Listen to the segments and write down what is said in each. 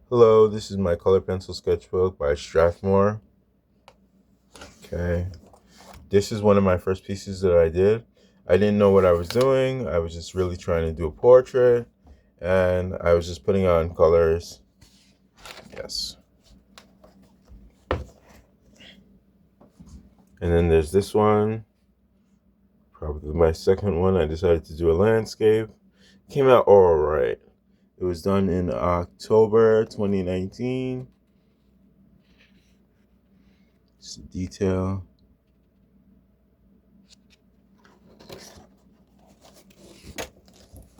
Hello, this is my color pencil sketchbook by Strathmore. Okay, this is one of my first pieces that I did. I didn't know what I was doing. I was just really trying to do a portrait, and I was just putting on colors. Yes. And then there's this one, probably my second one. I decided to do a landscape. Came out all right. It was done in October 2019. Just a detail.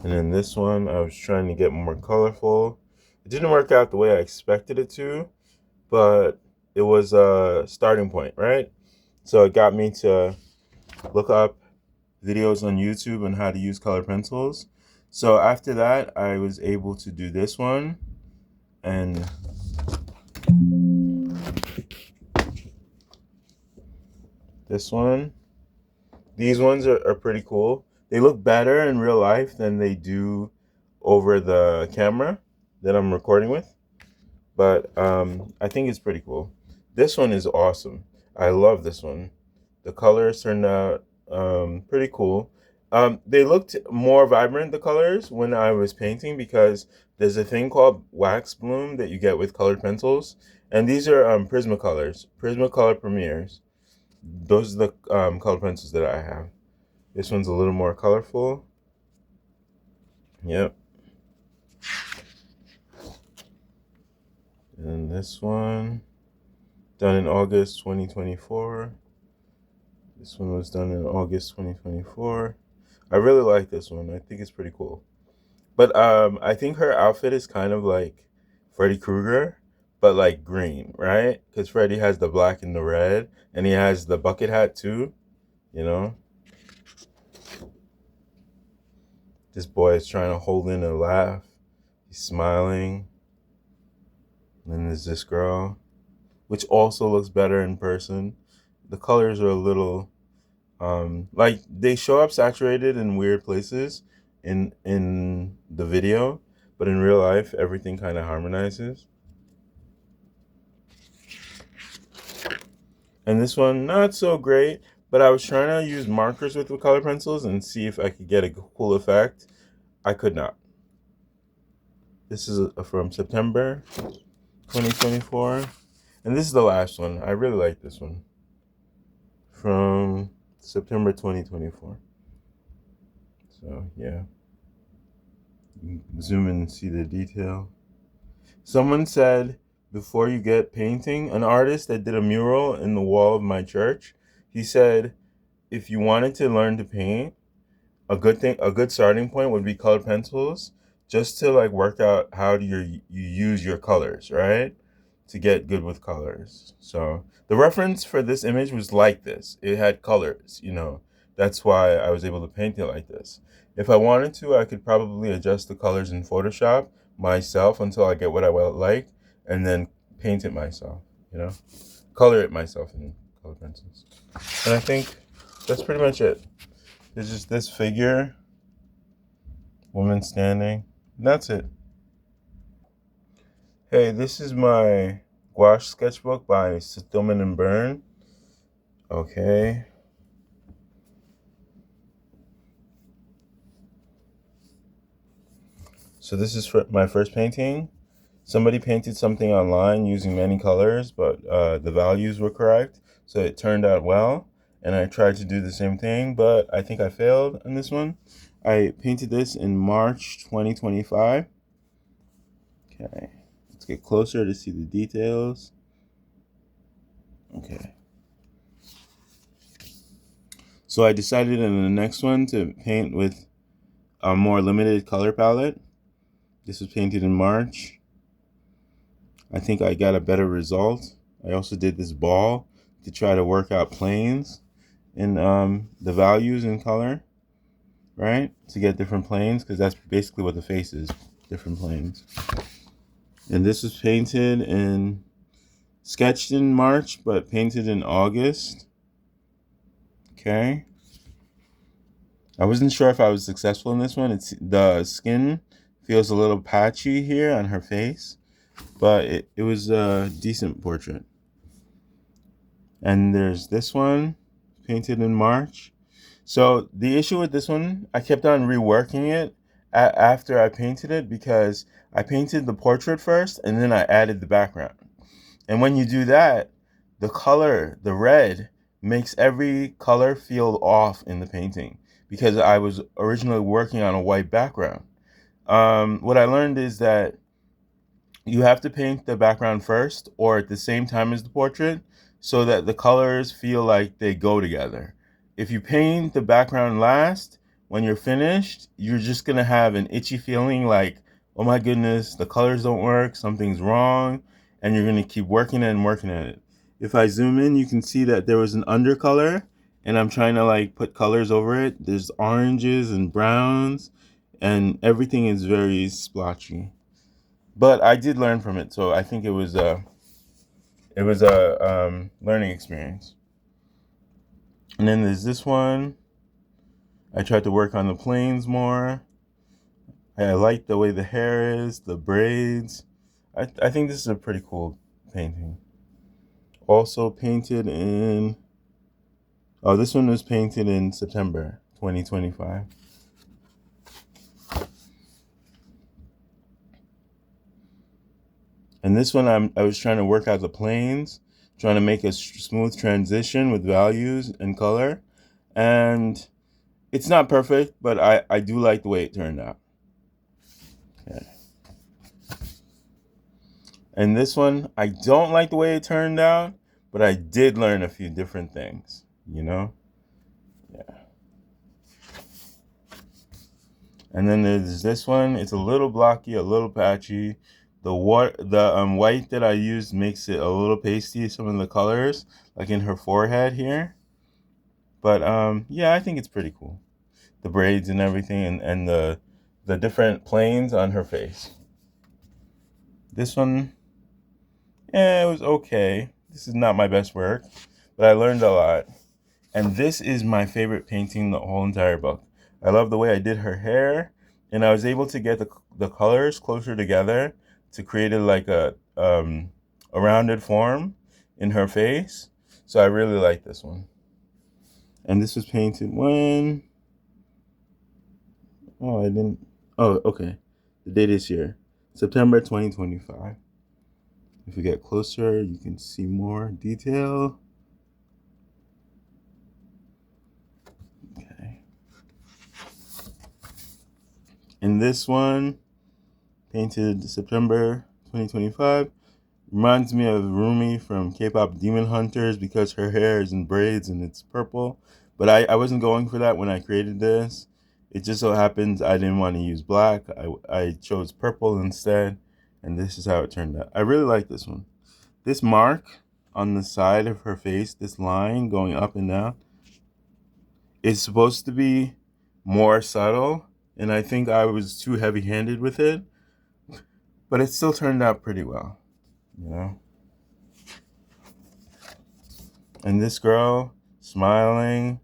And then this one, I was trying to get more colorful. It didn't work out the way I expected it to, but it was a starting point, right? So it got me to look up videos on YouTube on how to use color pencils. So after that, I was able to do this one and this one. These ones are pretty cool. They look better in real life than they do over the camera that I'm recording with. But I think it's pretty cool. This one is awesome. I love this one. The colors turned out pretty cool. They looked more vibrant, the colors, when I was painting because there's a thing called wax bloom that you get with colored pencils. And these are Prismacolors, Prismacolor Premieres. Those are the colored pencils that I have. This one's a little more colorful. Yep. And this one, done in August 2024. This one was done in August 2024. I really like this one. I think it's pretty cool. But I think her outfit is kind of like Freddy Krueger, but like green, right? Because Freddy has the black and the red, and he has the bucket hat too, you know? This boy is trying to hold in a laugh. He's smiling. And then there's this girl, which also looks better in person. The colors are a little like they show up saturated in weird places in the video, but in real life everything kind of harmonizes. And this one not so great, but I was trying to use markers with the color pencils and see if I could get a cool effect. I could not. This is from September 2024, and this is the last one. I really like this one from September 2024. So yeah, you can zoom in and see the detail. Someone said before you get painting, an artist that did a mural in the wall of my church, he said if you wanted to learn to paint, a good starting point would be colored pencils, just to like work out how do you use your colors, right? To get good with colors. So the reference for this image was like this. It had colors, you know. That's why I was able to paint it like this. If I wanted to, I could probably adjust the colors in Photoshop myself until I get what I like, and then paint it myself, you know, color it myself in color pencils. And I think that's pretty much it. There's just this figure, woman standing. And that's it. Hey, this is my gouache sketchbook by Stillman Burn. Okay. So this is for my first painting. Somebody painted something online using many colors, but the values were correct. So it turned out well. And I tried to do the same thing, but I think I failed on this one. I painted this in March 2025. Okay. Let's get closer to see the details. Okay. So I decided in the next one to paint with a more limited color palette. This was painted in March. I think I got a better result. I also did this ball to try to work out planes in the values in color, right? To get different planes, because that's basically what the face is, different planes. And this was painted in, sketched in March, but painted in August. Okay. I wasn't sure if I was successful in this one. It's the skin feels a little patchy here on her face, but it was a decent portrait. And there's this one, painted in March. So the issue with this one, I kept on reworking it after I painted it, because I painted the portrait first and then I added the background. And when you do that, the color, the red, makes every color feel off in the painting, because I was originally working on a white background. What I learned is that you have to paint the background first or at the same time as the portrait, so that the colors feel like they go together. If you paint the background last, when you're finished, you're just going to have an itchy feeling like, oh my goodness, the colors don't work, something's wrong, and you're going to keep working and working at it. If I zoom in, you can see that there was an undercolor, and I'm trying to like put colors over it. There's oranges and browns, and everything is very splotchy. But I did learn from it, so I think it was a learning experience. And then there's this one. I tried to work on the planes more. I like the way the hair is, the braids. I think this is a pretty cool painting. Also painted in, oh, this one was painted in September 2025. And this one, I was trying to work out the planes, trying to make a smooth transition with values and color. And it's not perfect, but I do like the way it turned out. Okay. And this one, I don't like the way it turned out, but I did learn a few different things, you know? Yeah. And then there's this one. It's a little blocky, a little patchy. The white that I used makes it a little pasty, some of the colors, like in her forehead here. But yeah, I think it's pretty cool. The braids and everything, and the different planes on her face. This one, yeah, it was okay. This is not my best work, but I learned a lot. And this is my favorite painting in the whole entire book. I love the way I did her hair, and I was able to get the colors closer together to create like a rounded form in her face. So I really like this one. And this was painted when, oh, I didn't, oh, okay. The date is here, September 2025. If we get closer, you can see more detail. Okay. And this one, painted September 2025, reminds me of Rumi from K-pop Demon Hunters, because her hair is in braids and it's purple. But I wasn't going for that when I created this. It just so happens I didn't want to use black. I chose purple instead, and this is how it turned out. I really like this one. This mark on the side of her face, this line going up and down, is supposed to be more subtle, and I think I was too heavy-handed with it, but it still turned out pretty well, you know? And this girl smiling,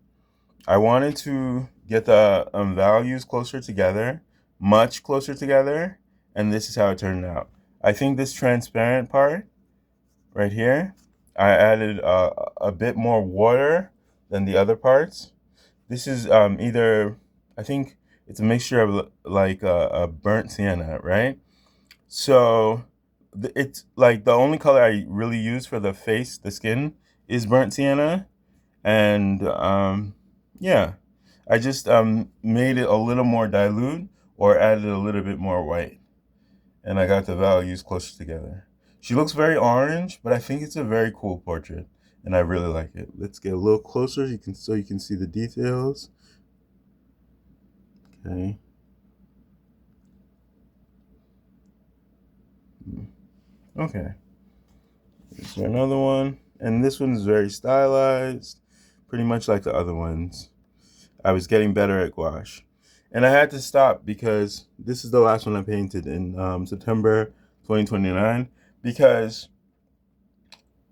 I wanted to get the values closer together, much closer together, and this is how it turned out. I think this transparent part right here, I added a bit more water than the other parts. This is either, I think it's a mixture of like a burnt sienna, right? So it's like the only color I really use for the face, the skin, is burnt sienna. And yeah, I just made it a little more dilute or added a little bit more white. And I got the values closer together. She looks very orange, but I think it's a very cool portrait, and I really like it. Let's get a little closer so you can see the details. Okay. Okay. Is there another one? And this one is very stylized, pretty much like the other ones. I was getting better at gouache. And I had to stop because this is the last one I painted in September 2029, because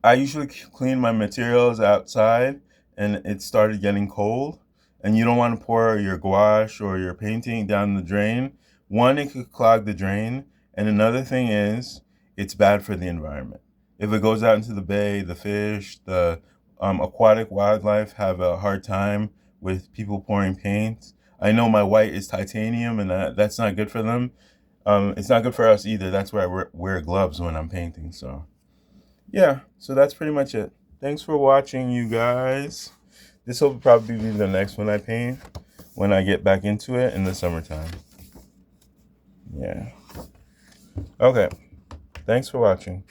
I usually clean my materials outside and it started getting cold, and you don't want to pour your gouache or your painting down the drain. One, it could clog the drain. And another thing is, it's bad for the environment. If it goes out into the bay, the fish, the aquatic wildlife have a hard time with people pouring paint. I know my white is titanium, and that's not good for them. It's not good for us either. That's why I wear gloves when I'm painting. So yeah, so that's pretty much it. Thanks for watching, you guys. This will probably be the next one I paint when I get back into it in the summertime. Yeah. Okay. Thanks for watching.